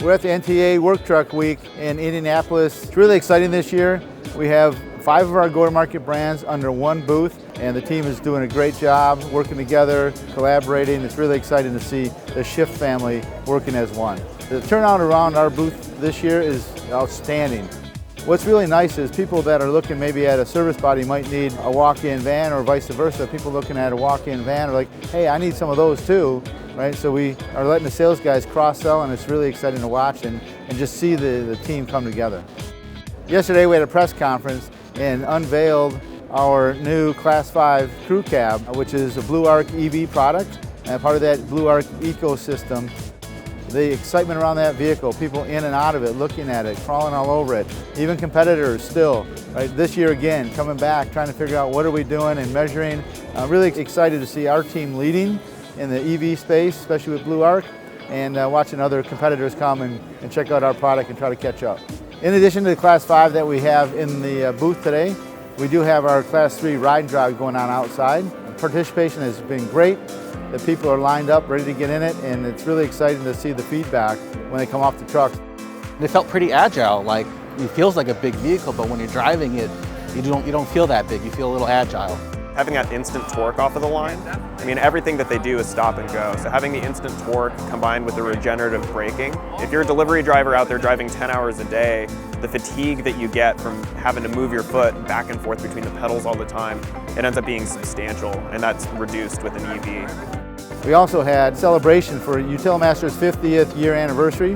We're at the NTA Work Truck Week in Indianapolis. It's really exciting this year. We have 5 of our go-to-market brands under one booth, and the team is doing a great job working together, collaborating. It's really exciting to see the Shyft family working as one. The turnout around our booth this year is outstanding. What's really nice is people that are looking maybe at a service body might need a walk-in van, or vice versa. People looking at a walk-in van are like, hey, I need some of those too, right? So we are letting the sales guys cross-sell, and it's really exciting to watch and just see the team come together. Yesterday we had a press conference and unveiled our new Class 5 crew cab, which is a Blue Arc EV product, and part of that Blue Arc ecosystem. The excitement around that vehicle, people in and out of it, looking at it, crawling all over it, even competitors still, right? This year again, coming back, trying to figure out what are we doing and measuring. Really excited to see our team leading in the EV space, especially with Blue Arc, and watching other competitors come and check out our product and try to catch up. In addition to the Class 5 that we have in the booth today, we do have our Class 3 ride and drive going on outside. Participation has been great. The people are lined up, ready to get in it, and it's really exciting to see the feedback when they come off the truck. It felt pretty agile, like it feels like a big vehicle, but when you're driving it, you don't feel that big, you feel a little agile. Having that instant torque off of the line, I mean, everything that they do is stop and go. So having the instant torque combined with the regenerative braking, if you're a delivery driver out there driving 10 hours a day, the fatigue that you get from having to move your foot back and forth between the pedals all the time, it ends up being substantial, and that's reduced with an EV. We also had celebration for Utilimaster's 50th year anniversary.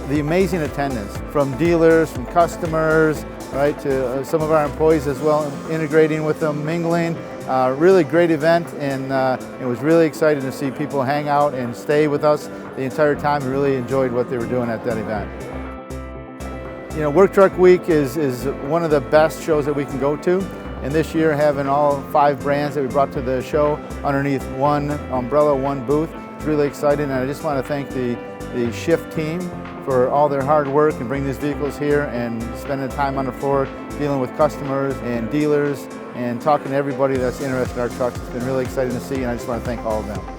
The amazing attendance from dealers, from customers, right, to some of our employees as well, integrating with them, mingling. Really great event, and it was really exciting to see people hang out and stay with us the entire time. We really enjoyed what they were doing at that event. You know, Work Truck Week is one of the best shows that we can go to, and this year having all 5 brands that we brought to the show underneath one umbrella, one booth, it's really exciting, and I just want to thank the Shyft team for all their hard work and bringing these vehicles here and spending time on the floor dealing with customers and dealers and talking to everybody that's interested in our trucks. It's been really exciting to see, and I just want to thank all of them.